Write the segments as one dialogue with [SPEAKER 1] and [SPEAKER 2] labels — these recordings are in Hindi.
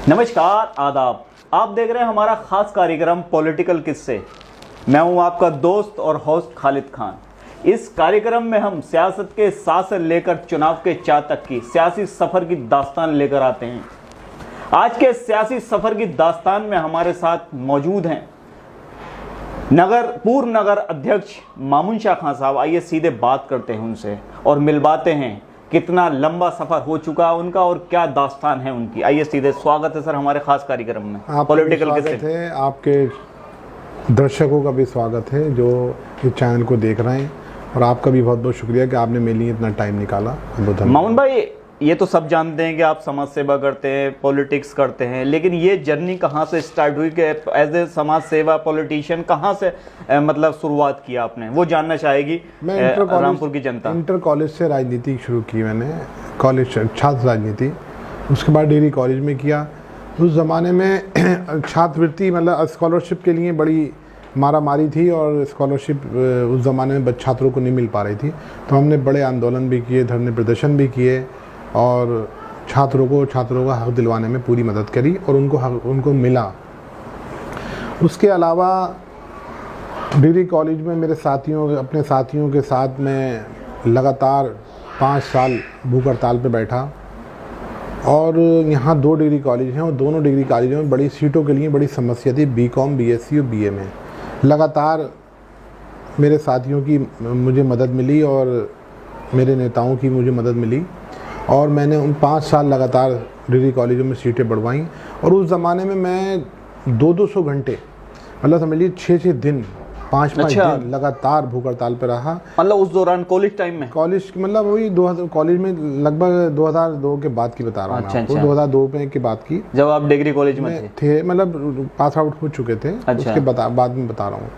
[SPEAKER 1] नमस्कार, आदाब। आप देख रहे हैं हमारा खास कार्यक्रम पॉलिटिकल किस्से। मैं हूं आपका दोस्त और होस्ट खालिद खान। इस कार्यक्रम में हम सियासत के सा से लेकर चुनाव के चा तक की सियासी सफ़र की दास्तान लेकर आते हैं। आज के सियासी सफ़र की दास्तान में हमारे साथ मौजूद हैं पूर्व नगर अध्यक्ष मामून शाह खान साहब। आइए सीधे बात करते हैं उनसे और मिलवाते हैं कितना लंबा सफर हो चुका है उनका और क्या दास्तान है उनकी। आइए सीधे। स्वागत है सर हमारे खास कार्यक्रम में पॉलिटिकल किस्से।
[SPEAKER 2] है आपके दर्शकों का भी स्वागत है जो इस चैनल को देख रहे हैं, और आपका भी बहुत बहुत शुक्रिया कि आपने मेरे लिए इतना टाइम निकाला।
[SPEAKER 1] मामून भाई, ये तो सब जानते हैं कि आप समाज सेवा करते हैं, पॉलिटिक्स करते हैं, लेकिन ये जर्नी कहाँ से स्टार्ट हुई कि एज ए समाज सेवा पॉलिटिशियन कहाँ से मतलब शुरुआत किया आपने, वो जानना चाहेगी रामपुर की जनता।
[SPEAKER 2] इंटर कॉलेज से राजनीति शुरू की मैंने, कॉलेज छात्र राजनीति। उसके बाद डिग्री कॉलेज में किया। उस ज़माने में छात्रवृत्ति मतलब स्कॉलरशिप के लिए बड़ी मारामारी थी, और स्कॉलरशिप उस ज़माने में छात्रों को नहीं मिल पा रही थी। तो हमने बड़े आंदोलन भी किए, धरने प्रदर्शन भी किए, और छात्रों का हक दिलवाने में पूरी मदद करी, और उनको मिला। उसके अलावा डिग्री कॉलेज में अपने साथियों के साथ मैं लगातार 5 साल भूख हड़ताल पे बैठा। और यहाँ 2 डिग्री कॉलेज हैं, और दोनों डिग्री कॉलेजों में बड़ी सीटों के लिए बड़ी समस्या थी, बीकॉम, बीएससी और बीए में। लगातार मेरे साथियों की मुझे मदद मिली और मेरे नेताओं की मुझे मदद मिली, और मैंने उन 5 साल लगातार डिग्री कॉलेजों में सीटें बढ़वाईं। और उस ज़माने में मैं 200 घंटे मतलब समझिए 6 दिन 5 दिन लगातार भूख हड़ताल पर रहा।
[SPEAKER 1] मतलब उस दौरान कॉलेज टाइम में,
[SPEAKER 2] कॉलेज मतलब वही कॉलेज में लगभग 2002 के बाद की बता रहा हूँ।
[SPEAKER 1] अच्छा।
[SPEAKER 2] 2002 में की बात की,
[SPEAKER 1] जब आप डिग्री कॉलेज में
[SPEAKER 2] थे मतलब पास आउट हो चुके थे। उसके बाद में बता रहा हूँ।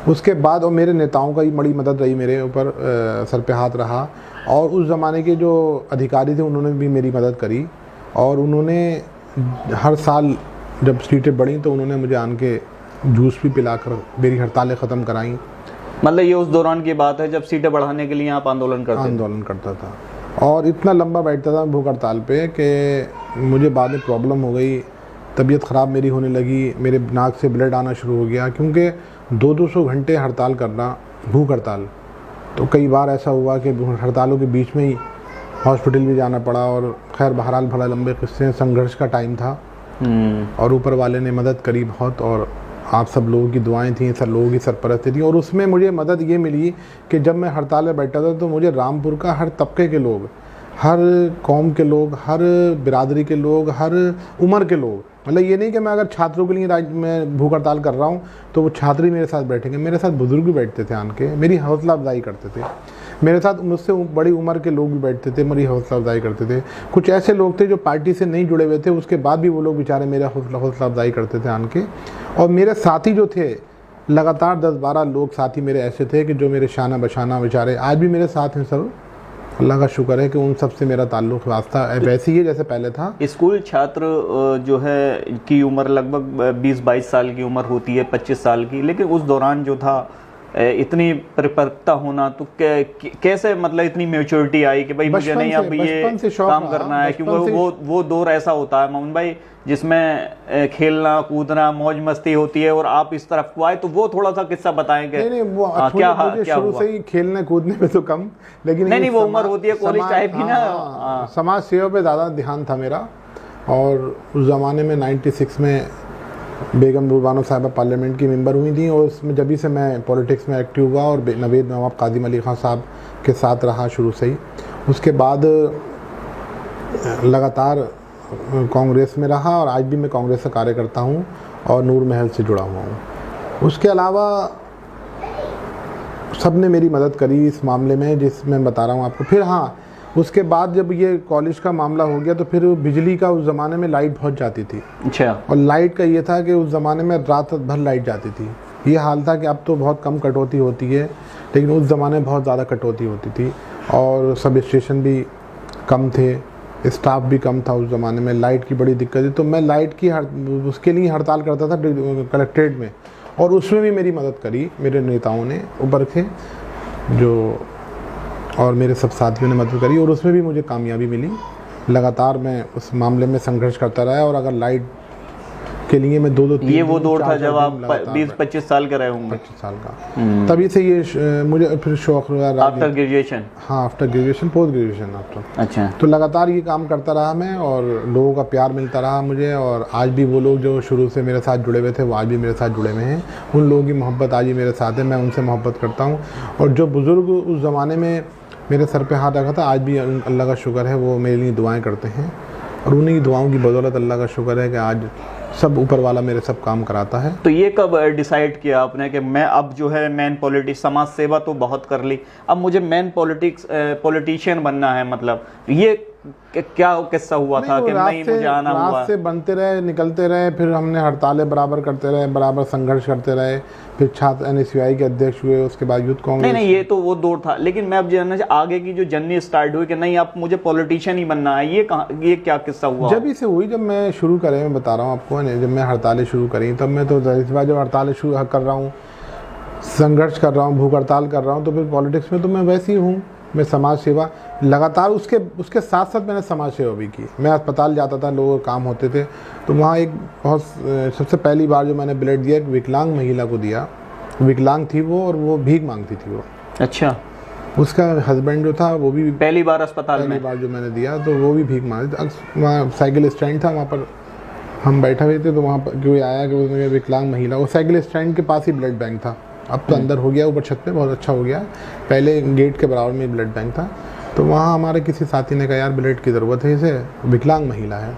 [SPEAKER 2] उसके बाद और मेरे नेताओं का ही बड़ी मदद रही, मेरे ऊपर सर पे हाथ रहा। और उस ज़माने के जो अधिकारी थे उन्होंने भी मेरी मदद करी, और उन्होंने हर साल जब सीटें बढ़ी तो उन्होंने मुझे आन के जूस भी पिलाकर मेरी हड़तालें ख़त्म कराईं।
[SPEAKER 1] मतलब ये उस दौरान की बात है जब सीटें बढ़ाने के लिए आप आंदोलन
[SPEAKER 2] करता था, और इतना लंबा बैठता था भूख हड़ताल पे कि मुझे बाद में प्रॉब्लम हो गई, तबीयत ख़राब मेरी होने लगी, मेरे नाक से ब्लड आना शुरू हो गया। क्योंकि 200 घंटे हड़ताल करना, भूख हड़ताल, तो कई बार ऐसा हुआ कि हड़तालों के बीच में ही हॉस्पिटल भी जाना पड़ा। और खैर बहरहाल बड़ा लंबे किस्से, संघर्ष का टाइम था, और ऊपर वाले ने मदद करी बहुत, और आप सब लोगों की दुआएं थी, सब लोगों की सरपरस्ती थी। और उसमें मुझे मदद ये मिली कि जब मैं हड़ताल में बैठा था तो मुझे रामपुर का हर तबके के लोग, हर कौम के लोग, हर बिरादरी के लोग, हर उम्र के लोग, मतलब ये नहीं कि मैं अगर छात्रों के लिए मैं भूख हड़ताल कर रहा हूँ तो वो छात्र ही मेरे साथ बैठेंगे। मेरे साथ बुजुर्ग भी बैठते थे आन के, मेरी हौसला अफजाई करते थे। मेरे साथ मुझसे बड़ी उम्र के लोग भी बैठते थे, मेरी हौसला अफजाई करते थे। कुछ ऐसे लोग थे जो पार्टी से नहीं जुड़े हुए थे, उसके बाद भी वो लोग बेचारे मेरा हौसला अफजाई करते थे आन के। और मेरे साथी जो थे, लगातार 10-12 लोग साथी मेरे ऐसे थे कि जो मेरे शाना बशाना बेचारे आज भी मेरे साथ हैं। सब अल्लाह का शुक्र है कि उन सब से मेरा ताल्लुक़ वास्ता वैसे ही है जैसे पहले था।
[SPEAKER 1] स्कूल छात्र जो है की उम्र लगभग 20-22 साल की उम्र होती है, 25 साल की, लेकिन उस दौरान जो था इतनी परिपक्वता होना, तो कैसे मतलब इतनी मैच्योरिटी आई कि भाई मुझे नहीं अब ये काम करना है, क्योंकि वो दौर ऐसा होता है मामून भाई जिसमें खेलना कूदना मौज मस्ती होती है, और आप इस तरफ को आए, तो वो थोड़ा सा किस्सा बताएंगे।
[SPEAKER 2] नहीं वो क्या शुरू से ही खेलने कूदने में तो कम, लेकिन
[SPEAKER 1] नहीं वो उम्र होती है कॉलेज टाइप की ना,
[SPEAKER 2] समाज सेवा पे ज़्यादा ध्यान था मेरा। और उस ज़माने में 96 में बेगम बुरबानो साहिबा पार्लियामेंट की मेंबर हुई थी, और उसमें जब से मैं पॉलिटिक्स में एक्टिव हुआ, और नवेद नवाब कादिम अली खान साहब के साथ रहा शुरू से ही। उसके बाद लगातार कांग्रेस में रहा, और आज भी मैं कांग्रेस का कार्य करता हूँ और नूर महल से जुड़ा हुआ हूँ। उसके अलावा सब ने मेरी मदद करी इस मामले में जिसमें बता रहा हूँ आपको। फिर हाँ, उसके बाद जब ये कॉलेज का मामला हो गया तो फिर बिजली का, उस ज़माने में लाइट बहुत जाती थी।
[SPEAKER 1] अच्छा।
[SPEAKER 2] और लाइट का ये था कि उस ज़माने में रात भर लाइट जाती थी। ये हाल था कि अब तो बहुत कम कटौती होती है, लेकिन उस ज़माने में बहुत ज़्यादा कटौती होती थी, और सब स्टेशन भी कम थे, स्टाफ भी कम था। उस ज़माने में लाइट की बड़ी दिक्कत थी, तो मैं लाइट की उसके लिए हड़ताल करता था कलेक्ट्रेट में, और उसमें भी मेरी मदद करी मेरे नेताओं ने ऊपर थे जो, और मेरे सब साथियों ने मदद करी, और उसमें भी मुझे कामयाबी मिली। लगातार मैं उस मामले में संघर्ष करता रहा, और अगर लाइट के लिए मैं 2-2
[SPEAKER 1] ये वो दौर था
[SPEAKER 2] 4-4
[SPEAKER 1] जब आप
[SPEAKER 2] दिन लगातार
[SPEAKER 1] 20-25 साल के रहे होंगे
[SPEAKER 2] 25 साल का। तभी से ये मुझे फिर शौक हुआ
[SPEAKER 1] आफ्टर ग्रेजुएशन।
[SPEAKER 2] हाँ, after graduation, post graduation after.
[SPEAKER 1] अच्छा।
[SPEAKER 2] तो लगातार ये काम करता रहा मैं, और लोगों का प्यार मिलता रहा मुझे, और आज भी वो लोग जो शुरू से मेरे साथ जुड़े हुए थे वो आज भी मेरे साथ जुड़े हुए हैं। उन लोगों की मोहब्बत आज भी मेरे साथ है, मैं उनसे मोहब्बत करता हूँ। और जो बुज़ुर्ग उस ज़माने में मेरे सर पे हाथ रखा था, आज भी अल्लाह का शुक्र है वो मेरे लिए दुआएं करते हैं, और उन्हीं की दुआओं की बदौलत अल्लाह का शुक्र है कि आज सब ऊपर वाला मेरे सब काम कराता है।
[SPEAKER 1] तो ये कब डिसाइड किया आपने कि मैं अब जो है मेन पॉलिटिक्स, समाज सेवा तो बहुत कर ली, अब मुझे मेन पॉलिटिशियन बनना है, मतलब ये क्या किस्सा हुआ था कि नहीं मुझे आना हुआ?
[SPEAKER 2] रात से बनते रहे, निकलते रहे, फिर हमने हड़तालें बराबर करते रहे, बराबर संघर्ष करते रहे, फिर छात्र NSUI के अध्यक्ष हुए, उसके बाद यूथ कांग्रेस।
[SPEAKER 1] नहीं, ये तो वो दौर था, लेकिन मैं अब जानना आगे की जो जर्नी स्टार्ट हुई कि नहीं अब मुझे पॉलिटिशियन ही बनना है, ये क्या किस्सा हुआ?
[SPEAKER 2] जब इसे हुई, जब मैं शुरू करे, मैं बता रहा हूँ आपको, जब मैं हड़तालें शुरू करी, तब मैं तो जब हड़तालें शुरू कर रहा हूँ, संघर्ष कर रहा हूँ, भूख हड़ताल कर रहा हूँ, तो फिर पॉलिटिक्स में तो मैं वैसे ही हूँ। मैं समाज सेवा लगातार, उसके साथ साथ मैंने समाज सेवा भी की। मैं अस्पताल जाता था, लोगों के काम होते थे, तो वहाँ एक बहुत सबसे पहली बार जो मैंने ब्लड दिया एक विकलांग महिला को दिया। विकलांग थी वो, और वो भीख मांगती थी वो।
[SPEAKER 1] अच्छा।
[SPEAKER 2] उसका हस्बैंड जो था वो भी
[SPEAKER 1] पहली बार अस्पताल में?
[SPEAKER 2] पहली बार जो मैंने दिया तो वो भी भीख मांगती। वहाँ साइकिल स्टैंड था, वहाँ पर हम बैठे हुए थे, तो वहाँ पर कोई आया कि उसमें विकलांग महिला, वो साइकिल स्टैंड के पास ही ब्लड बैंक था। अब तो अंदर हो गया, ऊपर छत पे बहुत अच्छा हो गया, पहले गेट के बराबर में ब्लड बैंक था। तो वहाँ हमारे किसी साथी ने कहा यार ब्लड की ज़रूरत है इसे, विकलांग महिला है,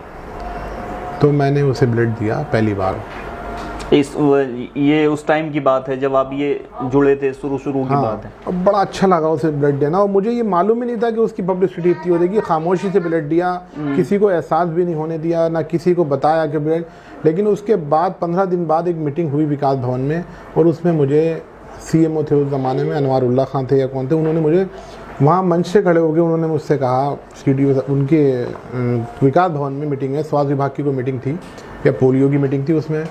[SPEAKER 2] तो मैंने उसे ब्लड दिया पहली बार।
[SPEAKER 1] ये उस टाइम की बात है जब आप ये जुड़े थे, शुरू की बात है।
[SPEAKER 2] अब बड़ा अच्छा लगा उसे ब्लड देना, और मुझे ये मालूम ही नहीं था कि उसकी पब्लिसिटी इतनी हो जाएगी। खामोशी से ब्लड दिया, किसी को एहसास भी नहीं होने दिया, ना किसी को बताया कि ब्लड। लेकिन उसके बाद 15 दिन बाद एक मीटिंग हुई विकास भवन में, और उसमें मुझे CMO थे उस ज़माने में, अनवारुल्लाह खान थे या कौन थे, उन्होंने मुझे वहाँ मंच से खड़े होकर उन्होंने मुझसे कहा, CDO उनके विकास भवन में मीटिंग है, स्वास्थ्य विभाग की कोई मीटिंग थी या पोलियो की मीटिंग थी, उसमें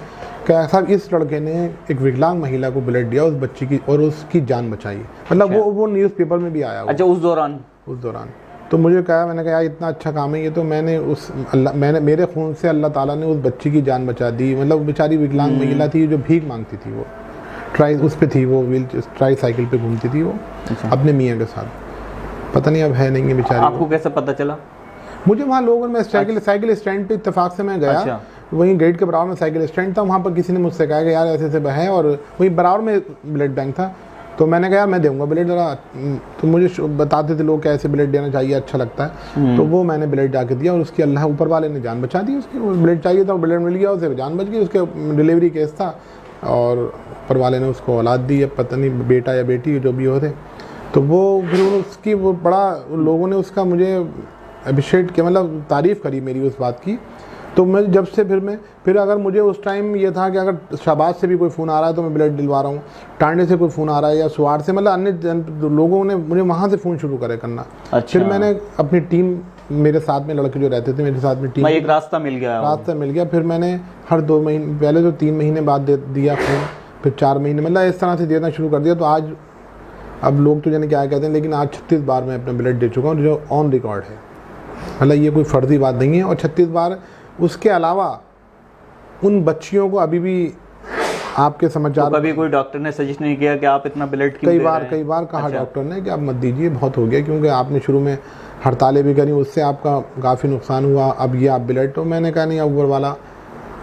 [SPEAKER 2] क्या साहब इस लड़के ने एक विकलांग महिला को ब्लड दिया, उस बच्ची की, और उसकी जान बचाई। मतलब वो न्यूज़पेपर में भी आया।
[SPEAKER 1] अच्छा, उस दौरान
[SPEAKER 2] तो मुझे कहा, मैंने कहा इतना अच्छा काम है ये, तो मैंने मेरे खून से अल्लाह ताला ने उस बच्ची की जान बचा दी। मतलब बेचारी विकलांग महिला थी जो भीख मांगती थी, वो उस पे थी, वो ट्राई साइकिल पे घूमती थी वो। अच्छा। अपने मियाँ के साथ, पता नहीं अब है नहीं है बेचारी।
[SPEAKER 1] आपको कैसे पता चला?
[SPEAKER 2] मुझे वहाँ लोगों में साइकिल स्टैंड पे इत्तेफाक से मैं गया। अच्छा। वहीं गेट के बराबर में साइकिल स्टैंड था, वहाँ पर किसी ने मुझसे कहा कि यार ऐसे ऐसे है, और वहीं बराबर में ब्लड बैंक था। तो मैंने कहा यार मैं दूंगा ब्लड ज़रा, तो मुझे बताते थे लोग कैसे ब्लड देना चाहिए, अच्छा लगता है। तो वो मैंने ब्लड जाके दिया, और उसकी अल्लाह ऊपर वाले ने जान बचा दी। उसकी ब्लड चाहिए था, ब्लड मिल गया, उसे जान बच गई। उसके डिलीवरी केस था, और ऊपर वाले ने उसको औलाद दी, अब पता नहीं बेटा या बेटी जो भी होते। तो वो फिर उसकी वो बड़ा लोगों ने उसका मुझे अप्रिशिएट किया, मतलब तारीफ़ करी मेरी उस बात की। तो मैं जब से फिर अगर मुझे उस टाइम ये था कि अगर शहबाज से भी कोई फ़ोन आ रहा है तो मैं ब्लड दिलवा रहा हूँ, टांडे से कोई फ़ोन आ रहा है या सुवाड़ से, मतलब अन्य लोगों ने मुझे वहाँ से फ़ोन शुरू करे करना।
[SPEAKER 1] अच्छा।
[SPEAKER 2] फिर मैंने अपनी टीम, मेरे साथ में लड़के जो रहते थे मेरे साथ में टीम,
[SPEAKER 1] एक रास्ता मिल गया। फिर
[SPEAKER 2] मैंने हर 2 महीने, पहले तो 3 महीने बाद दिया फ़ोन, फिर 4 महीने, मतलब इस तरह से देना शुरू कर दिया। तो आज अब लोग तो जाने क्या कहते हैं, लेकिन आज 36 बार मैं अपना ब्लड दे चुका हूँ, जो ऑन रिकॉर्ड है। मतलब ये कोई फर्जी बात नहीं है। और 36 बार उसके अलावा उन बच्चियों को अभी भी आपके समाचार,
[SPEAKER 1] तो कभी कोई डॉक्टर ने सजेस्ट नहीं किया कि आप इतना ब्लड क्यों
[SPEAKER 2] कई बार कहा डॉक्टर ने कि आप मत दीजिए, बहुत हो गया, क्योंकि आपने शुरू में हड़तालें भी करी, उससे आपका काफ़ी नुकसान हुआ, अब ये आप ब्लड। तो मैंने कहा नहीं, ऊपर वाला,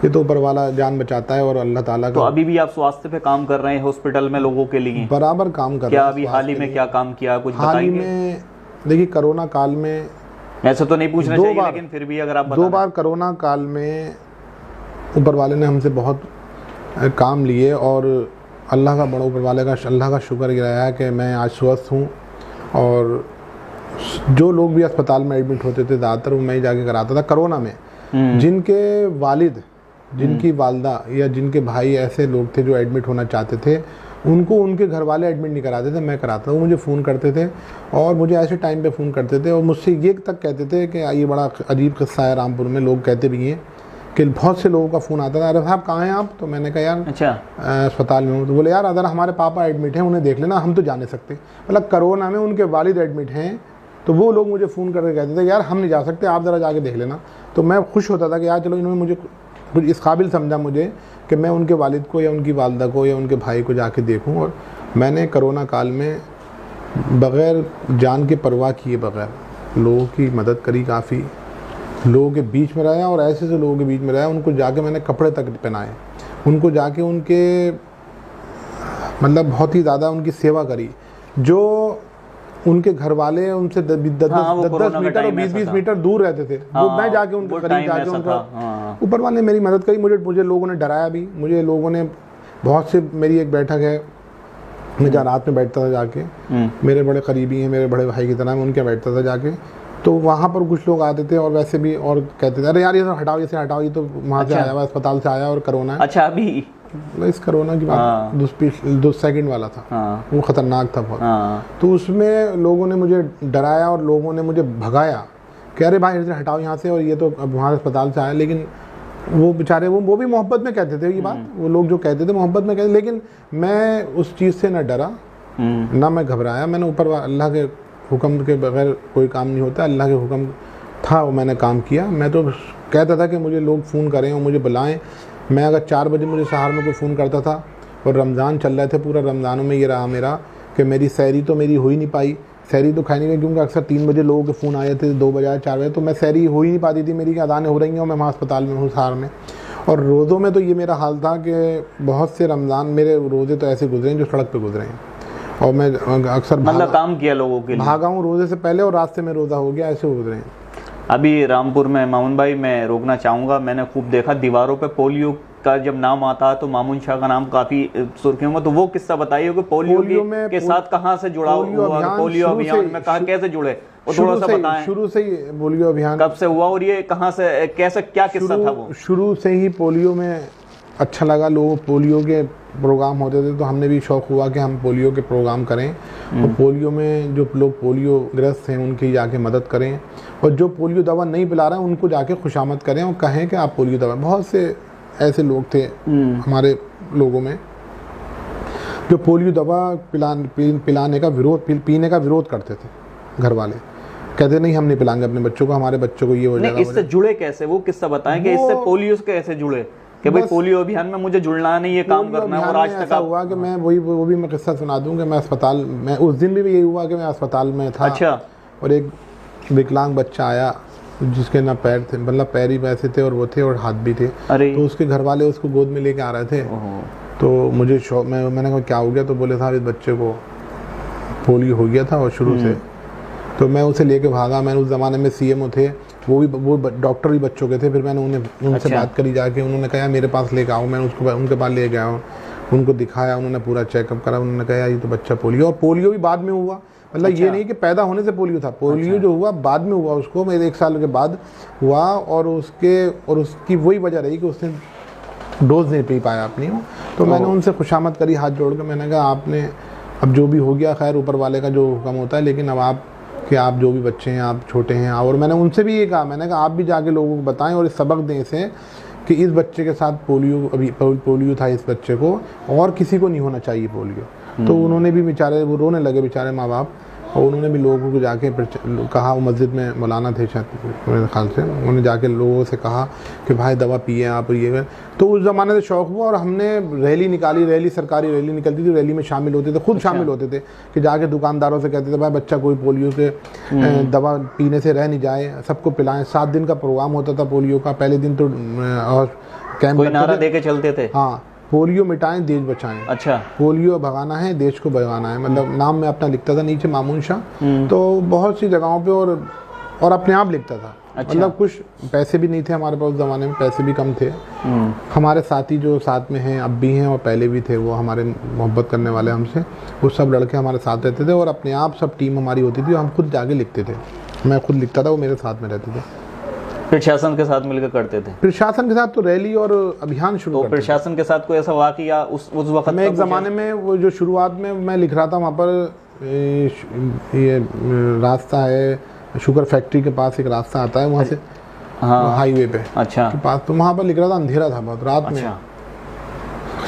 [SPEAKER 2] ये तो ऊपर वाला जान बचाता है, और अल्लाह ताला का।
[SPEAKER 1] तो अभी भी आप स्वास्थ्य पे काम कर रहे हैं हॉस्पिटल में लोगों के लिए?
[SPEAKER 2] बराबर काम कर रहे हैं।
[SPEAKER 1] क्या अभी हाल ही में क्या काम किया, कुछ बताएंगे?
[SPEAKER 2] हाल ही में देखिए, कोरोना काल में,
[SPEAKER 1] ऐसा तो नहीं पूछना चाहिए, लेकिन फिर भी अगर आप बता
[SPEAKER 2] 2 बार कोरोना काल में ऊपर वाले ने हमसे बहुत काम लिए, और अल्लाह का बड़ा, ऊपर वाले का अल्लाह का शुक्र गिराया है कि मैं आज स्वस्थ हूँ। और जो लोग भी अस्पताल में एडमिट होते थे ज़्यादातर वो मैं ही जाके कराता था कोरोना में। जिनके वालिद, जिनकी वालदा या जिनके भाई ऐसे लोग थे जो एडमिट होना चाहते थे, उनको उनके घर वाले एडमिट नहीं कराते थे, मैं कराता। वो मुझे फ़ोन करते थे, और मुझे ऐसे टाइम पे फ़ोन करते थे, और मुझसे ये तक कहते थे कि ये बड़ा अजीब किस्सा है, रामपुर में लोग कहते भी हैं कि बहुत से लोगों का फ़ोन आता था, अरे साहब कहाँ हैं आप? तो मैंने कहा यार
[SPEAKER 1] अच्छा
[SPEAKER 2] अस्पताल में हूँ। तो बोले यार अगर हमारे पापा एडमिट हैं, उन्हें देख लेना, हम तो जा नहीं सकते। मतलब कोरोना में उनके वालिद एडमिट हैं, तो वो लोग मुझे फ़ोन करके कहते थे यार हम नहीं जा सकते, आप ज़रा जाके देख लेना। तो मैं खुश होता था कि यार चलो इन्होंने मुझे कुछ इस काबिल समझा मुझे कि मैं उनके वालिद को या उनकी वालदा को या उनके भाई को जाके देखूं। और मैंने कोरोना काल में बग़ैर जान के परवाह किए बग़ैर लोगों की मदद करी, काफ़ी लोगों के बीच में रहा और ऐसे लोगों के बीच में रहा, उनको जाके मैंने कपड़े तक पहनाए, उनको जाके उनके मतलब बहुत ही ज़्यादा उनकी सेवा करी। जो उनके घर वाले उनसे 10 मीटर और 20 मीटर दूर रहते थे, वो मैं जाके उनके करीब जाके उनका ऊपर वाले मेरी मदद करी। मुझे लोगों ने डराया भी, मुझे लोगों ने बहुत से, मेरी एक बैठक है, मैं जहाँ रात में बैठता था जाके, मेरे बड़े करीबी हैं, मेरे बड़े भाई की तरह, मैं उनके बैठता था जाके, तो वहाँ पर कुछ लोग आते थे और वैसे भी और कहते थे अरे यार ये तो हटाओ, इसे हटाओ, ये तो वहाँ से आया हुआ, अस्पताल से आया और कोरोना है।
[SPEAKER 1] अच्छा, अभी
[SPEAKER 2] इस कोरोना की बात 2 सेकंड वाला था, वो खतरनाक था बहुत। तो उसमें लोगों ने मुझे डराया और लोगों ने मुझे भगाया कि अरे भाई इसे हटाओ यहाँ से, और ये तो अब वहाँ अस्पताल से आया। लेकिन वो बेचारे वो भी मोहब्बत में कहते थे ये बात, वो लोग जो कहते थे मोहब्बत में कहते, लेकिन मैं उस चीज़ से ना डरा ना मैं घबराया। मैंने ऊपर अल्लाह के हुक्म के बगैर कोई काम नहीं होता, अल्लाह के हुक्म था वो मैंने काम किया। मैं तो कहता था कि मुझे लोग फ़ोन करें और मुझे बुलाएं। मैं अगर 4 बजे मुझे सहार में कोई फ़ोन करता था और रमज़ान चल रहे थे, पूरा रमज़ानों में ये रहा मेरा कि मेरी सहरी तो मेरी हो ही नहीं पाई, सहरी तो खाई नहीं गई, क्योंकि अक्सर 3 बजे लोगों के फ़ोन आए थे, 2 बजे 4 बजे, तो मैं सहरी हो ही नहीं पाती थी, मेरी अदानें हो रही हैं और मैं वहाँ अस्पताल में हूँ सहार में। और रोज़ों में तो ये मेरा हाल था कि बहुत से रमज़ान मेरे रोज़े तो ऐसे गुजरे हैं जो सड़क पर गुजरे हैं, और मैं अक्सर
[SPEAKER 1] मतलब काम किया लोगों के लिए,
[SPEAKER 2] भागा हूँ रोज़े से पहले और रास्ते में रोज़ा हो गया, ऐसे गुजरे हैं।
[SPEAKER 1] अभी रामपुर में मामून भाई, मैं रोकना चाहूँगा, मैंने खूब देखा दीवारों पे पोलियो का जब नाम आता है तो मामून शाह का नाम काफी सुर्खियों में, तो वो किस्सा बताइए कि पोलियो के साथ कहाँ से जुड़ा हुआ, पोलियो अभियान में कहाँ कैसे जुड़े, वो थोड़ा सा बताएं।
[SPEAKER 2] शुरू से ही पोलियो अभियान
[SPEAKER 1] कब से हुआ और ये कहाँ से, कैसे, क्या किस्सा था वो?
[SPEAKER 2] शुरू से ही पोलियो में अच्छा लगा, लोग पोलियो के प्रोग्राम होते थे तो हमने भी शौक़ हुआ कि हम पोलियो के प्रोग्राम करें, और पोलियो में जो लोग पोलियो ग्रस्त हैं उनकी जाके मदद करें, और जो पोलियो दवा नहीं पिला रहे हैं उनको जाके खुशामद करें और कहें कि आप पोलियो दवा। बहुत से ऐसे लोग थे हमारे लोगों में जो पोलियो दवा पिलाने का विरोध, पीने का विरोध करते थे। घर वाले कहते नहीं हम नहीं पिलाएंगे अपने बच्चों को, हमारे बच्चों को ये हो जाएगा।
[SPEAKER 1] इससे जुड़े कैसे, वो किस्सा बताएं कि इससे पोलियो से कैसे जुड़े कि भाई पोलियो अभियान में मुझे जुड़ना नहीं, ये काम करना है। और आज तक
[SPEAKER 2] हुआ कि मैं वो भी मैं किस्सा सुना दूं कि मैं अस्पताल में उस दिन भी यही हुआ कि मैं अस्पताल में था।
[SPEAKER 1] अच्छा। और
[SPEAKER 2] एक विकलांग बच्चा आया जिसके ना पैर थे, मतलब पैर ही वैसे थे और वो थे और हाथ भी थे, तो उसके घर वाले उसको गोद में लेके आ रहे थे। तो मुझे शौक, मैंने कहा क्या हो गया, तो बोले साहब इस बच्चे को पोलियो हो गया था और शुरू से। तो मैं उसे लेके भागा। मैंने उस ज़माने में CMO थे, वो डॉक्टर भी बच्चों के थे। फिर मैंने उनसे बात करी जाके, उन्होंने कहा मेरे पास लेके आओ। मैं उसको उनके पास ले गया, उनको दिखाया, उन्होंने पूरा चेकअप करा। उन्होंने कहा ये तो बच्चा पोलियो, और पोलियो भी बाद में हुआ, मतलब ये नहीं कि पैदा होने से पोलियो था, पोलियो जो हुआ बाद में हुआ, उसको मेरे 1 साल के बाद हुआ। और उसकी वही वजह रही कि उसने डोज नहीं पी पाया अपनी। तो मैंने उनसे खुशामद करी हाथ जोड़ के, मैंने कहा आपने अब जो भी हो गया खैर ऊपर वाले का जो हुक्म होता है, लेकिन अब आप जो भी बच्चे हैं, आप छोटे हैं। और मैंने उनसे भी ये कहा, मैंने कहा आप भी जाके लोगों को बताएं और इस सबक दें इसे कि इस बच्चे के साथ पोलियो था इस बच्चे को, और किसी को नहीं होना चाहिए पोलियो। तो उन्होंने भी बेचारे, वो रोने लगे बेचारे माँ बाप, और उन्होंने भी लोगों को जाके कहा, वो मस्जिद में मौलाना थे शायद मेरे ख्याल से, उन्होंने जाके लोगों से कहा कि भाई दवा पिए आप ये। तो उस ज़माने से शौक़ हुआ और हमने रैली निकाली, रैली सरकारी रैली निकलती थी, रैली में शामिल होते थे, खुद शामिल होते थे कि जाके दुकानदारों से कहते थे भाई बच्चा कोई पोलियो से दवा पीने से रह नहीं जाए, सबको पिलाएं। 7 दिन का प्रोग्राम होता था पोलियो का। पहले दिन तो कैंप
[SPEAKER 1] नारा दे के चलते थे,
[SPEAKER 2] हाँ, पोलियो मिटाएं देश बचाएं।
[SPEAKER 1] अच्छा, पोलियो
[SPEAKER 2] भगाना है देश को भगाना है, मतलब नाम में अपना लिखता था नीचे मामून शाह। तो बहुत सी जगहों पे और अपने आप लिखता था। अच्छा। मतलब कुछ पैसे भी नहीं थे हमारे पास उस ज़माने में, पैसे भी कम थे। हमारे साथी जो साथ में हैं अब भी हैं और पहले भी थे, वो हमारे मोहब्बत करने वाले हमसे, वो सब लड़के हमारे साथ रहते थे और अपने आप सब टीम हमारी होती थी, हम खुद जाके लिखते थे। मैं खुद लिखता था, वो मेरे साथ में रहते थे।
[SPEAKER 1] प्रशासन के साथ मिलकर करते थे? प्रशासन
[SPEAKER 2] के साथ तो रैली और अभियान शुरू।
[SPEAKER 1] तो प्रशासन के साथ कोई ऐसा वाकया उस वक्त?
[SPEAKER 2] मैं एक ज़माने में वो जो शुरुआत में मैं लिख रहा था, वहाँ पर ये रास्ता है शुगर फैक्ट्री के पास, एक रास्ता आता है वहाँ से, हाँ, हाईवे पे,
[SPEAKER 1] अच्छा,
[SPEAKER 2] के पास, तो वहाँ पर लिख रहा था, अंधेरा था बहुत, रात में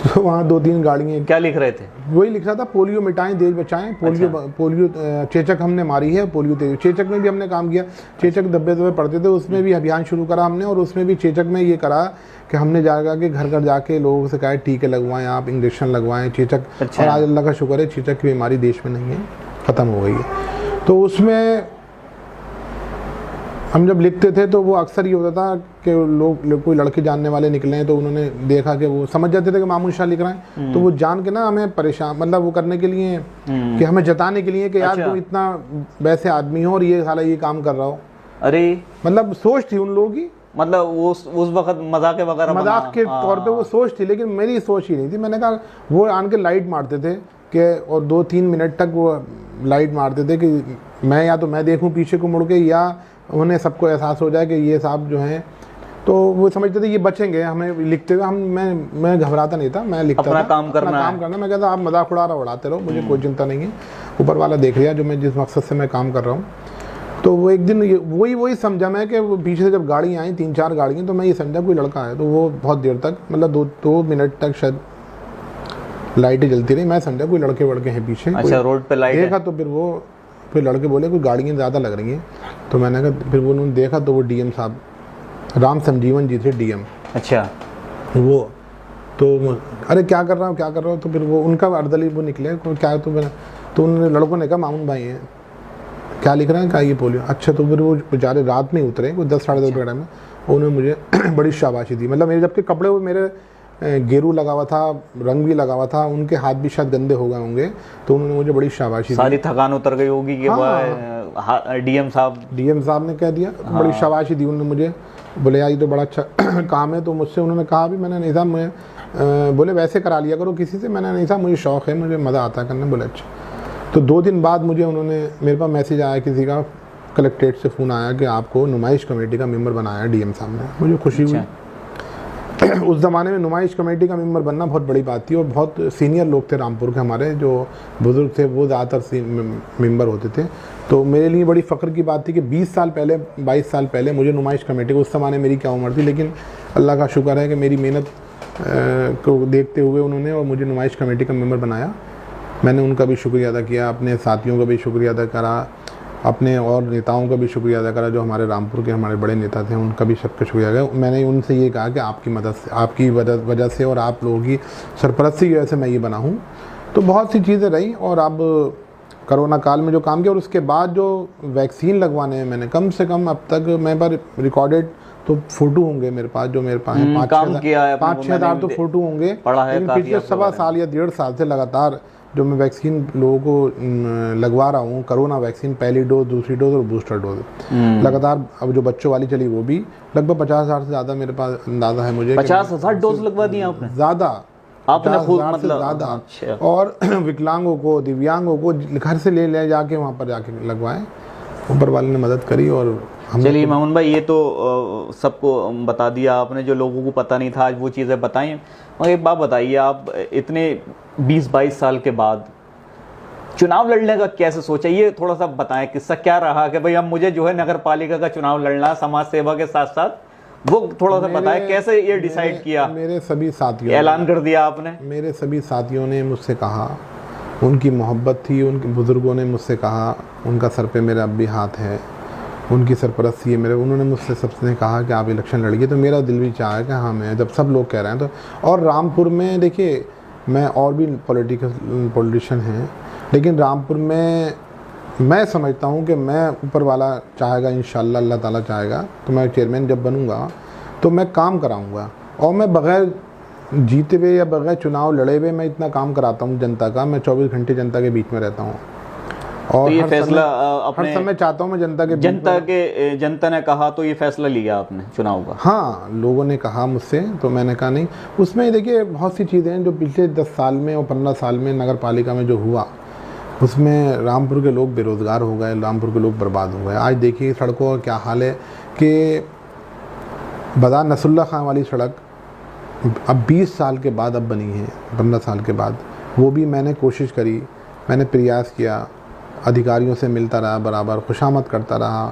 [SPEAKER 2] तो वहाँ 2-3 गाड़ियाँ,
[SPEAKER 1] क्या लिख रहे थे?
[SPEAKER 2] वही लिख रहा था, पोलियो मिटाएं देश बचाएं, पोलियो चेचक हमने मारी है, पोलियो तेज। चेचक में भी हमने काम किया, चेचक दब्बे दब्बे पड़ते थे, उसमें भी अभियान शुरू करा हमने। और उसमें भी चेचक में ये करा कि हमने जाकर के घर घर जाके लोगों से कहा टीके लगवाएं, आप इंजेक्शन लगवाएं चेचक। और आज अल्लाह का शुक्र है चेचक की बीमारी देश में नहीं है, ख़त्म हो गई है। तो उसमें हम जब लिखते थे तो वो अक्सर ये होता था कि लोग कोई लड़के जानने वाले निकले हैं तो उन्होंने देखा कि वो समझ जाते थे कि मामून शाह लिख रहे हैं, तो वो जान के ना हमें परेशान, मतलब वो करने के लिए कि हमें जताने के लिए कि यार तुम इतना वैसे आदमी हो और ये साला ये काम कर रहा हो।
[SPEAKER 1] अरे
[SPEAKER 2] मतलब सोच थी उन लोगों की,
[SPEAKER 1] मतलब वो उस वक्त मजाक वगैरह,
[SPEAKER 2] मजाक के तौर पे वो सोच थी, लेकिन मेरी सोच ही नहीं थी। मैंने कहा वो आन के लाइट मारते थे कि, और 2-3 मिनट तक वो लाइट मारते थे कि मैं या तो मैं देखूं पीछे को मुड़ के, या उन्हें सबको एहसास हो जाए कि ये साहब जो हैं, तो वो समझते थे ये बचेंगे हमें लिखते हुए। मैं घबराता नहीं था, मैं लिखता
[SPEAKER 1] अपना
[SPEAKER 2] था,
[SPEAKER 1] काम करना।
[SPEAKER 2] मैं कहता आप मजाक उड़ा रहा उड़ाते रहो, मुझे कोई चिंता नहीं है, ऊपर वाला देख लिया जो मैं जिस मकसद से मैं काम कर रहा हूँ। तो वो एक दिन वही समझा मैं कि वो पीछे से जब गाड़ी आई 3-4 गाड़ियाँ, तो मैं ये समझा कोई लड़का है। तो वो बहुत देर तक, मतलब 2 मिनट तक शायद लाइटें जलती रही, मैं समझा कोई लड़के हैं पीछे।
[SPEAKER 1] अच्छा, रोड पे लाइट
[SPEAKER 2] देखा तो फिर लड़के बोले कोई गाड़ियाँ ज़्यादा लग रही हैं, तो मैंने कहा, फिर वो उन्होंने देखा तो वो डीएम साहब राम संजीवन जी थे, डीएम।
[SPEAKER 1] अच्छा,
[SPEAKER 2] वो तो अरे क्या कर रहा हूँ, तो फिर वो उनका अर्दली वो निकले क्या, तो उन लड़कों ने कहा मामून भाई हैं, क्या लिख रहे हैं, क्या ये पोलियो। अच्छा, तो फिर वो बेचारे रात में उतरे, कोई 10-10:30 बजे टाइम में, उन्होंने मुझे बड़ी शाबाशी दी। मतलब मेरे जबकि कपड़े वो मेरे गेरू लगा हुआ था, रंग भी लगा हुआ था, उनके हाथ भी शायद गंदे हो गए होंगे, तो उन्होंने मुझे बड़ी शाबाशी
[SPEAKER 1] सारी थकान उतर गई होगी कि डीएम साहब
[SPEAKER 2] ने कह दिया, बड़ी शाबाशी दी उन्होंने मुझे। बोले यार ये तो बड़ा अच्छा काम है। तो मुझसे उन्होंने कहा भी, मैंने नहीं साहब मैं बोले वैसे करा लिया करो किसी से, मैंने नहीं साहब मुझे शौक़ है, मुझे मज़ा आता है करने। बोले अच्छा। तो 2 दिन बाद मेरे पास मैसेज आया किसी का, कलेक्ट्रेट से फ़ोन आया कि आपको नुमाइश कमेटी का मेंबर बनाया डीएम साहब ने। मुझे खुशी हुई। उस ज़माने में नुमाइश कमेटी का मेंबर बनना बहुत बड़ी बात थी, और बहुत सीनियर लोग थे रामपुर के, हमारे जो बुज़ुर्ग थे वो ज़्यादातर मेंबर होते थे। तो मेरे लिए बड़ी फ़ख्र की बात थी कि 20 साल पहले, 22 साल पहले मुझे नुमाइश कमेटी को, उस ज़माने मेरी क्या उम्र थी, लेकिन अल्लाह का शुक्र है कि मेरी मेहनत को देखते हुए उन्होंने और मुझे नुमाइश कमेटी का मेंबर बनाया। मैंने उनका भी शुक्रिया अदा किया, अपने साथियों का भी शुक्रिया अदा करा, अपने और नेताओं का भी शुक्रिया अदा करा जो हमारे रामपुर के हमारे बड़े नेता थे, उनका भी सबका शुक्रिया अदा। मैंने उनसे ये कहा कि आपकी मदद से, आपकी वजह से और आप लोगों की सरपरस्ती की वजह से मैं ये बना हूँ। तो बहुत सी चीज़ें रही, और अब कोरोना काल में जो काम किया, और उसके बाद जो वैक्सीन लगवाने हैं मैंने, कम से कम अब तक मेरे पास रिकॉर्डेड तो फ़ोटो होंगे मेरे पास, जो मेरे पास है 5-6 हज़ार तो फ़ोटो होंगे। पिछले 1.25 साल या 1.5 साल से लगातार जो मैं वैक्सीन लोगों को लगवा रहा हूँ, कोरोना वैक्सीन, पहली डोज, दूसरी डोज और बूस्टर डोज लगातार। अब जो बच्चों वाली चली वो भी लगभग 50,000 से ज़्यादा मेरे पास अंदाज़ा है मुझे।
[SPEAKER 1] 50,000 डोज लगवा दी आपने?
[SPEAKER 2] ज़्यादा
[SPEAKER 1] आपने खुद, मतलब
[SPEAKER 2] ज़्यादा।
[SPEAKER 1] अच्छा।
[SPEAKER 2] और विकलांगों को, दिव्यांगों को घर से ले जाके वहाँ पर जाके लगवाएं, ऊपर वाले ने मदद करी। और
[SPEAKER 1] चलिए मामून भाई, ये तो सबको बता दिया आपने, जो लोगों को पता नहीं था आज वो चीज़ें बताई। और एक बात बताइए, आप इतने 20-22 साल के बाद चुनाव लड़ने का कैसे सोचा, ये थोड़ा सा बताएं, किस्सा क्या रहा कि भाई अब मुझे जो है नगर पालिका का चुनाव लड़ना, समाज सेवा के साथ साथ, वो थोड़ा सा बताएं कैसे ये डिसाइड किया?
[SPEAKER 2] मेरे सभी साथियों,
[SPEAKER 1] ऐलान कर दिया आपने?
[SPEAKER 2] मेरे सभी साथियों ने मुझसे कहा, उनकी मोहब्बत थी, उनके बुज़ुर्गों ने मुझसे कहा, उनका सर पे मेरा अब भी हाथ है, उनकी सरपरस्ती है मेरे, उन्होंने मुझसे सबसे कहा कि आप इलेक्शन लड़िए। तो मेरा दिल भी चाहा कि हाँ मैं, जब सब लोग कह रहे हैं तो। और रामपुर में देखिए, मैं और भी पॉलिटिशियन हैं, लेकिन रामपुर में मैं समझता हूँ कि मैं, ऊपर वाला चाहेगा इंशाल्लाह, अल्लाह ताला चाहेगा, तो मैं चेयरमैन जब बनूँगा तो मैं काम कराऊँगा। और मैं बग़ैर जीते हुए या बग़ैर चुनाव लड़े हुए मैं इतना काम कराता हूँ जनता का। मैं 24 घंटे जनता के बीच में रहता हूँ, और
[SPEAKER 1] तो ये फैसला
[SPEAKER 2] हर समय चाहता हूँ मैं
[SPEAKER 1] जनता ने कहा तो ये फैसला लिया आपने चुनाव का?
[SPEAKER 2] हाँ, लोगों ने कहा मुझसे, तो मैंने कहा नहीं। उसमें देखिए बहुत सी चीज़ें हैं जो पिछले 10 साल में और 15 साल में नगर पालिका में जो हुआ, उसमें रामपुर के लोग बेरोज़गार हो गए, रामपुर के लोग बर्बाद हो गए। आज देखिए सड़कों का क्या हाल है कि बाजार नसरुल्लाह खान वाली सड़क अब 20 साल के बाद अब बनी है, 15 साल के बाद। वो भी मैंने कोशिश करी, मैंने प्रयास किया, अधिकारियों से मिलता रहा, बराबर खुशामद करता रहा,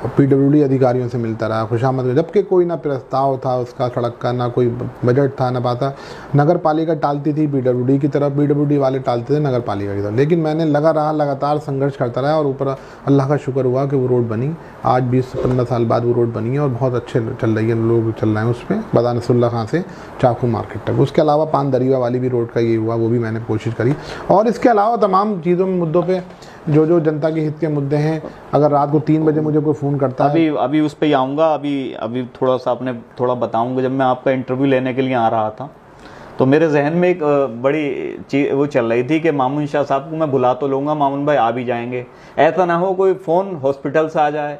[SPEAKER 2] PWD अधिकारियों से मिलता रहा, खुशामद में, जबकि कोई ना प्रस्ताव था उसका सड़क का, ना कोई बजट था, ना पाता। नगर पालिका टालती थी PWD की तरफ, PWD वाले टालते थे नगर पालिका की तरफ। लेकिन मैंने लगा रहा, लगातार संघर्ष करता रहा और ऊपर अल्लाह का शुक्र हुआ कि वो रोड बनी। आज 20-15 साल बाद वो रोड बनी है और बहुत अच्छे चल रही है, लोग चल रहे हैं उस पर, बदा नसरुल्ला खां से चाकू मार्केट तक। उसके अलावा पान दरिया वाली भी रोड का ये हुआ, वो भी मैंने कोशिश करी। और इसके अलावा तमाम चीज़ों में, मुद्दों पे जो जनता के हित के मुद्दे हैं, अगर रात को 3 बजे मुझे कोई फ़ोन करता है,
[SPEAKER 1] अभी उस पे ही आऊँगा। अभी थोड़ा सा आपने थोड़ा बताऊँगा। जब मैं आपका इंटरव्यू लेने के लिए आ रहा था तो मेरे जहन में एक बड़ी चीज़ वो चल रही थी कि मामून शाह साहब को मैं बुला तो लूँगा, मामून भाई आ भी जाएंगे। ऐसा ना हो कोई फ़ोन हॉस्पिटल से आ जाए,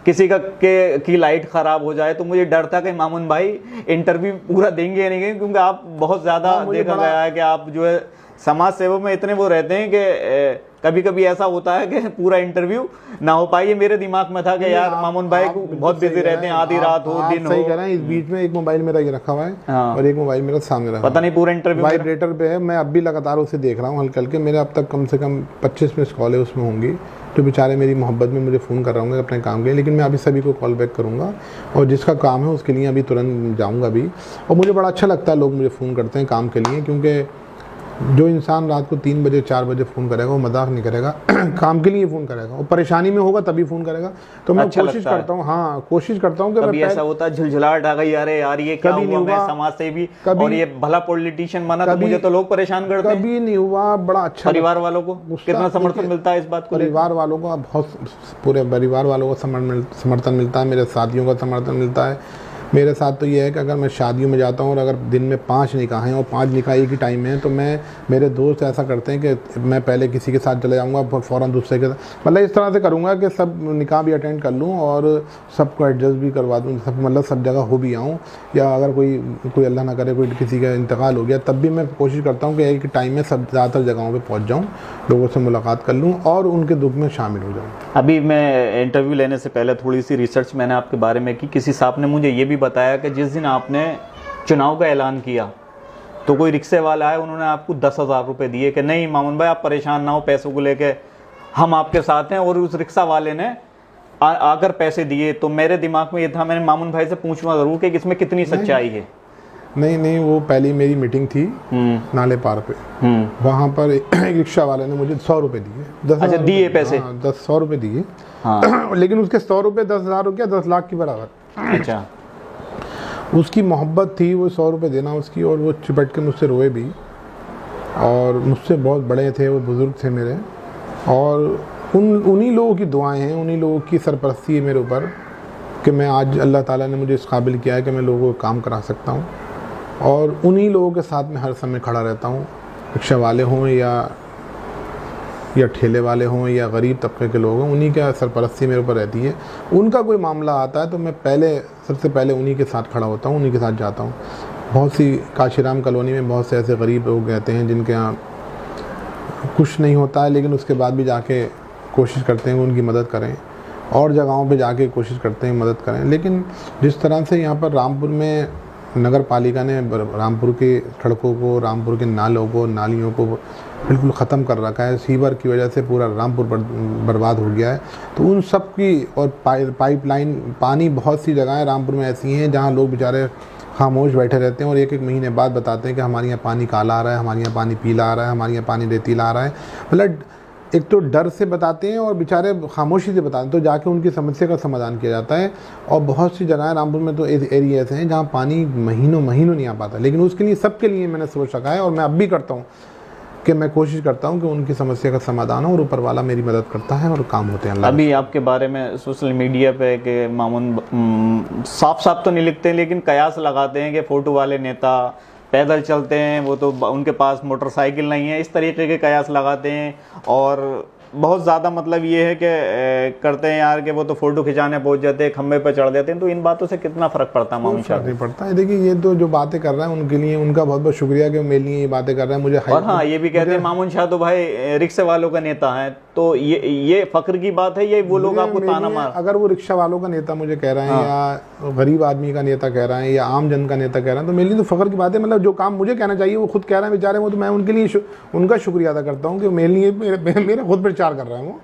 [SPEAKER 1] किसी की लाइट ख़राब हो जाए, तो मुझे डर था कि मामून भाई इंटरव्यू पूरा देंगे या नहीं, क्योंकि आप बहुत ज़्यादा देखा गया है कि आप जो है समाज सेवा में इतने वो रहते हैं कि कभी कभी ऐसा होता है कि पूरा इंटरव्यू ना हो पाए। ये मेरे दिमाग में था कि यार मामून भाई को बहुत बिजी रहते हैं, आधी रात हो दिन हो।
[SPEAKER 2] सही कह रहे हैं। इस बीच में एक मोबाइल मेरा ये रखा हुआ है और एक मोबाइल मेरा सामने रखा,
[SPEAKER 1] पता नहीं पूरा इंटरव्यू
[SPEAKER 2] वाइब्रेटर पे है। मैं अब भी लगातार उसे देख रहा हूँ हल्के हल्के। मेरे अब तक कम से कम 25 मिस कॉल है उसमें होंगी, जो बेचारे मेरी मोहब्बत में मुझे फ़ोन कर रहे होंगे अपने काम के लिए। लेकिन मैं अभी सभी को कॉल बैक करूँगा और जिसका काम है उसके लिए अभी तुरंत जाऊँगा भी। और मुझे बड़ा अच्छा लगता है लोग मुझे फ़ोन करते हैं काम के लिए, क्योंकि जो इंसान रात को 3 बजे 4 बजे फ़ोन करेगा वो मजाक नहीं करेगा, काम के लिए फ़ोन करेगा। वो परेशानी में होगा तभी फ़ोन करेगा। तो मैं कोशिश करता हूँ, हाँ कोशिश करता हूँ कि
[SPEAKER 1] कभी ऐसा होता है झुलझुलाहट आ गई, अरे यार ये क्या हुआ, मैं समाज से भी और ये भला पॉलिटिशियन बना तो मुझे तो लोग परेशान करते हैं।
[SPEAKER 2] कभी नहीं हुआ। बड़ा अच्छा
[SPEAKER 1] परिवार वालों को कितना समर्थन मिलता है इस बात को?
[SPEAKER 2] परिवार वालों का बहुत, पूरे परिवार वालों को समर्थन मिलता है, मेरे साथियों का समर्थन मिलता है। मेरे साथ तो ये है कि अगर मैं शादियों में जाता हूँ और अगर दिन में 5 निकाह हैं और 5 निकाह एक ही टाइम में हैं, तो मेरे दोस्त ऐसा करते हैं कि मैं पहले किसी के साथ चले जाऊँगा, फ़ौरन दूसरे के साथ, मतलब इस तरह से करूँगा कि सब निकाह भी अटेंड कर लूँ और सबको एडजस्ट भी करवा दूँ, सब जगह हो भी आऊँ। या अगर कोई अल्लाह ना करे कोई किसी का इंतकाल हो गया, तब भी मैं कोशिश करता हूँ कि एक टाइम में सब ज़्यादातर जगहों पर पहुँच जाऊँ, लोगों से मुलाकात कर लूँ और उनके दुख में शामिल हो जाऊँ।
[SPEAKER 1] अभी मैं इंटरव्यू लेने से पहले थोड़ी सी रिसर्च मैंने आपके बारे में की। किसी साहब ने मुझे ये भी बताया कि जिस दिन आपने चुनाव का ऐलान किया तो कोई रिक्शे वाला है, उन्होंने आपको 10,000 रुपये दिए कि नहीं मामून भाई आप परेशान ना हो, पैसों को लेके हम आपके साथ हैं। और उस रिक्शा वाले ने आकर पैसे दिए। तो मेरे दिमाग में ये था, मैंने मामून भाई से पूछूंगा ज़रूर कि इसमें कितनी सच्चाई है।
[SPEAKER 2] नहीं, वो पहली मेरी मीटिंग थी नाले पार पे, वहाँ पर एक रिक्शा वाले ने मुझे 100 रुपये दिए।
[SPEAKER 1] अच्छा दिए पैसे?
[SPEAKER 2] 100 रुपये दिए।
[SPEAKER 1] हाँ।
[SPEAKER 2] लेकिन उसके 100 रुपये 10,000 हो गया, 10 लाख के बराबर।
[SPEAKER 1] अच्छा।
[SPEAKER 2] उसकी मोहब्बत थी वो 100 रुपये देना उसकी, और वो चिपट के मुझसे रोए भी। और मुझसे बहुत बड़े थे वो, बुज़ुर्ग थे मेरे, और उन्हीं लोगों की दुआएं हैं, उन्हीं लोगों की सरपरस्ती है मेरे ऊपर कि मैं आज, अल्लाह ताला ने मुझे इस काबिल किया है कि मैं लोगों को काम करा सकता हूँ। और उन्हीं लोगों के साथ में हर समय खड़ा रहता हूँ, रिक्शा वाले हों या ठेले वाले हों या गरीब तबके के लोग हों, उन्हीं का सरपरस्ती मेरे ऊपर रहती है। उनका कोई मामला आता है तो मैं सबसे पहले उन्हीं के साथ खड़ा होता हूँ, उन्हीं के साथ जाता हूँ। बहुत सी काशीराम कॉलोनी में बहुत से ऐसे गरीब लोग रहते हैं जिनके यहाँ कुछ नहीं होता है, लेकिन उसके बाद भी जाके कोशिश करते हैं कि उनकी मदद करें, और जगहों पे जाके कोशिश करते हैं मदद करें। लेकिन जिस तरह से यहाँ पर रामपुर में नगर पालिका ने रामपुर की सड़कों को, रामपुर के नालों को, नालियों को बिल्कुल ख़त्म कर रखा है, सीवर की वजह से पूरा रामपुर बर्बाद हो गया है। तो उन सब की, और पाइपलाइन पानी, बहुत सी जगहें रामपुर में ऐसी हैं जहाँ लोग बेचारे खामोश बैठे रहते हैं और एक महीने बाद बताते हैं कि हमारे यहाँ पानी काला आ रहा है, हमारे यहाँ पानी पीला आ रहा है, हमारे यहाँ पानी रेतीला आ रहा है। मतलब एक तो डर से बताते हैं और बेचारे खामोशी से बताते हैं, तो जाके उनकी समस्या का समाधान किया जाता है। और बहुत सी जगहें रामपुर में तो एरिया ऐसे हैं जहाँ पानी महीनों नहीं आ पाता, लेकिन उसके लिए, सबके लिए मैंने सोच रखा है और मैं अब भी करता हूँ कि मैं कोशिश करता हूँ कि उनकी समस्या का समाधान हो, और ऊपर वाला मेरी मदद करता है और काम होते हैं।
[SPEAKER 1] अभी आपके बारे में सोशल मीडिया पे कि मामून साफ तो नहीं लिखते, लेकिन कयास लगाते हैं कि फ़ोटो वाले नेता पैदल चलते हैं, वो तो उनके पास मोटरसाइकिल नहीं है, इस तरीके के कयास लगाते हैं। और बहुत ज़्यादा मतलब ये है कि करते हैं यार कि वो तो फ़ोटो खिंचाने पहुंच जाते हैं, खंबे पर चढ़ जाते हैं। तो इन बातों से कितना फ़र्क पड़ता है मामून शाह?
[SPEAKER 2] नहीं पड़ता है। देखिए, ये तो जो बातें कर रहे हैं उनके लिए उनका बहुत बहुत शुक्रिया कि मेरे लिए ये बातें कर रहे हैं। मुझे
[SPEAKER 1] और हाँ, ये भी कहते हैं मामून शाह तो भाई रिक्शे वालों का नेता है, तो ये फ़ख्र की बात है, ये वो लोग आपको ताना मार।
[SPEAKER 2] अगर वो रिक्शा वालों का नेता मुझे कह रहे हैं, या गरीब आदमी का नेता कह रहे हैं, या आम जन का नेता कह रहे हैं, तो मेरे लिए तो फ़ख्र की बात है। मतलब जो काम मुझे कहना चाहिए वो खुद कह रहे हैं बेचारे, वो तो मैं उनके लिए उनका शुक्रिया अदा करता हूँ कि मेरे लिए मेरा खुद प्रचार कर रहे हैं वो।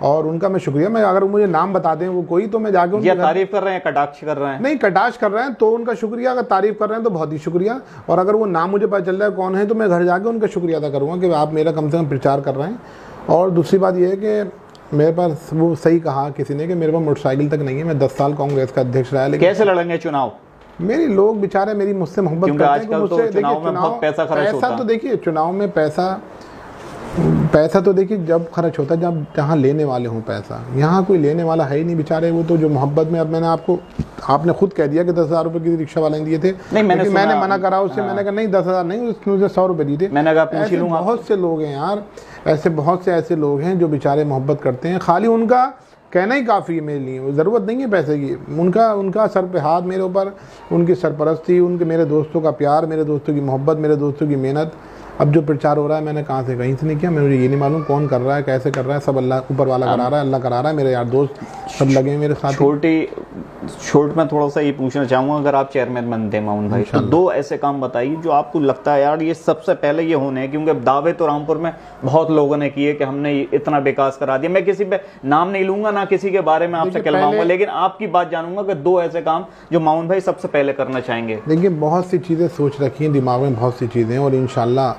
[SPEAKER 2] और उनका मैं शुक्रिया, मैं अगर मुझे नाम बता दें वो कोई, तो मैं जाके उनके
[SPEAKER 1] या
[SPEAKER 2] घर-
[SPEAKER 1] तारीफ कर रहे हैं, कटाक्ष कर रहे हैं?
[SPEAKER 2] नहीं, कटाक्ष कर रहे हैं तो उनका शुक्रिया, अगर तारीफ कर रहे हैं तो बहुत ही शुक्रिया, और अगर वो नाम मुझे पता चल रहा है कौन है तो मैं घर जाके उनका शुक्रिया अदा करूँगा कि आप मेरा कम से कम प्रचार कर रहे हैं। और दूसरी बात यह है कि मेरे पास, वो सही कहा किसी ने कि मेरे पास मोटरसाइकिल तक नहीं है, मैं 10 साल कांग्रेस का अध्यक्ष रहा, लेकिन
[SPEAKER 1] कैसे लड़ेंगे चुनाव?
[SPEAKER 2] मेरे लोग बेचारे मेरी मुझसे मोहब्बत
[SPEAKER 1] क्योंकि
[SPEAKER 2] करते हैं कि
[SPEAKER 1] आजकल तो
[SPEAKER 2] मुझसे,
[SPEAKER 1] चुनाव
[SPEAKER 2] देखिए
[SPEAKER 1] में बहुत पैसा खर्च होता है।
[SPEAKER 2] तो देखिए चुनाव में पैसा तो देखिए जब खर्च होता है जब जहाँ लेने वाले हों पैसा, यहाँ कोई लेने वाला है ही नहीं बेचारे, वो तो जो मोहब्बत में, अब मैंने आपने खुद कह दिया कि 10,000 रुपये की रिक्शा वाले ने दिए थे,
[SPEAKER 1] नहीं,
[SPEAKER 2] मैंने मना करा उससे, मैंने कहा नहीं 10,000 नहीं, उसने मुझे 100 रुपये दिए थे।
[SPEAKER 1] मैंने कहा पूछ ही
[SPEAKER 2] ऐसे
[SPEAKER 1] लूंगा।
[SPEAKER 2] बहुत से लोग हैं यार, ऐसे बहुत से ऐसे लोग हैं जो बेचारे मोहब्बत करते हैं, खाली उनका कहना ही काफ़ी है मेरे लिए, ज़रूरत नहीं है पैसे की, उनका सर पे हाथ मेरे ऊपर, उनकी सरपरस्ती, उनके मेरे दोस्तों का प्यार, मेरे दोस्तों की मोहब्बत, मेरे दोस्तों की मेहनत। अब जो प्रचार हो रहा है मैंने कहाँ से, कहीं से नहीं किया, मुझे ये नहीं मालूम कौन कर रहा है, कैसे कर रहा है, सब अल्लाह ऊपर वाला करा रहा है, अल्लाह करा रहा है, मेरे यार दोस्त सब लगे हैं मेरे साथ।
[SPEAKER 1] छोट में थोड़ा सा ये पूछना चाहूँगा, अगर आप चेयरमैन बनते हैं मामून भाई, तो 2 ऐसे काम बताइए जो आपको लगता है यार ये सबसे पहले ये होने हैं, क्योंकि दावे तो रामपुर में बहुत लोगों ने किए कि हमने इतना विकास करा दिया। मैं किसी पे नाम नहीं लूंगा, ना किसी के बारे में आपसे कहलवाऊंगा, लेकिन आपकी बात जानूंगा कि 2 ऐसे काम जो मामून भाई सबसे पहले करना चाहेंगे।
[SPEAKER 2] देखिए बहुत सी चीज़ें सोच रखी हैं दिमाग में, बहुत सी चीज़ें, और इंशाल्लाह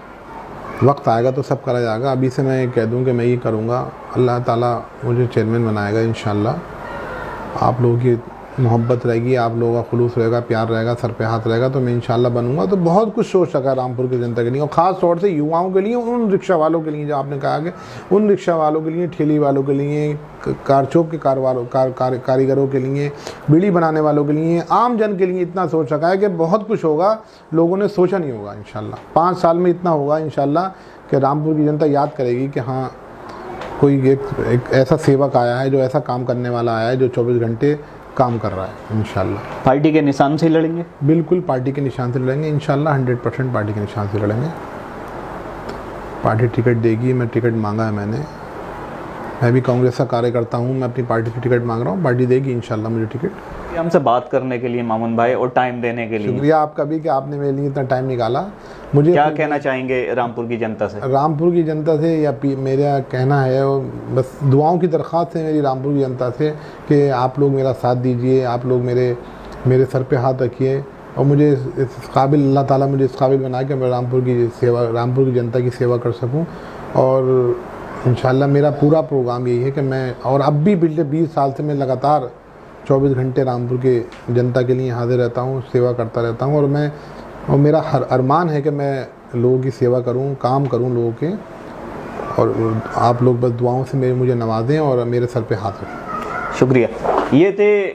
[SPEAKER 2] वक्त आएगा तो सब करा जाएगा। अभी से मैं कह दूं कि मैं ये करूंगा, अल्लाह ताला मुझे चेयरमैन बनाएगा इंशाल्लाह। आप लोगों की मोहब्बत रहेगी, आप लोगों का खुलूस रहेगा, प्यार रहेगा, सर पे हाथ रहेगा, तो मैं इंशाल्लाह बनूंगा। तो बहुत कुछ सोच सका रामपुर की जनता के लिए, और ख़ास तौर से युवाओं के लिए, उन रिक्शा वालों के लिए जो आपने कहा कि उन रिक्शा वालों के लिए, ठेली वालों के लिए, कारचौक के कारीगरों के लिए, बीड़ी बनाने वालों के लिए, आम जन के लिए इतना सोच सका है कि बहुत कुछ होगा, लोगों ने सोचा नहीं होगा इंशाल्लाह। 5 साल में इतना होगा इंशाल्लाह कि रामपुर की जनता याद करेगी कि हाँ कोई एक ऐसा सेवक आया है, जो ऐसा काम करने वाला आया है, जो 24 घंटे काम कर रहा है इंशाल्लाह।
[SPEAKER 1] पार्टी के निशान से लड़ेंगे?
[SPEAKER 2] बिल्कुल पार्टी के निशान से लड़ेंगे इंशाल्लाह, 100% पार्टी के निशान से लड़ेंगे। पार्टी टिकट देगी, मैं टिकट मांगा है मैंने, मैं भी कांग्रेस का कार्यकर्ता हूँ, मैं अपनी पार्टी की टिकट मांग रहा हूँ, पार्टी देगी इंशाल्लाह मुझे टिकट।
[SPEAKER 1] हमसे बात करने के लिए मामून भाई और टाइम देने के लिए
[SPEAKER 2] शुक्रिया आपका भी कि आपने मेरे लिए इतना टाइम निकाला। मुझे
[SPEAKER 1] क्या कहना चाहेंगे रामपुर की जनता से?
[SPEAKER 2] रामपुर की जनता से या मेरा कहना है वो बस दुआओं की दरख्वास्त है मेरी रामपुर की जनता से कि आप लोग मेरा साथ दीजिए, आप लोग मेरे सर पे हाथ रखिए, और मुझे इस काबिल, अल्लाह ताला मुझे इस काबिल बनाए कि मैं रामपुर की जनता की सेवा कर सकूं। और इंशाल्लाह मेरा पूरा प्रोग्राम यही है कि मैं, और अब भी पिछले 20 साल से मैं लगातार 24 घंटे रामपुर के जनता के लिए हाजिर रहता हूँ, सेवा करता रहता हूँ, और मेरा हर अरमान है कि मैं लोगों की सेवा करूँ, काम करूँ लोगों के, और आप लोग बस दुआओं से मुझे नवाजें और मेरे सर पे हाथ रखें।
[SPEAKER 1] शुक्रिया। ये थे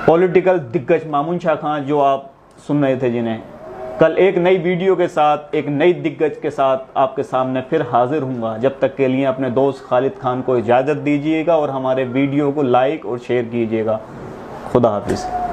[SPEAKER 1] पॉलिटिकल दिग्गज मामून शाह खां जो आप सुन रहे थे, जिन्हें कल एक नई वीडियो के साथ, एक नई दिग्गज के साथ आपके सामने फिर हाजिर हूँगा। जब तक के लिए अपने दोस्त खालिद खान को इजाज़त दीजिएगा और हमारे वीडियो को लाइक और शेयर कीजिएगा। खुदा हाफिज़।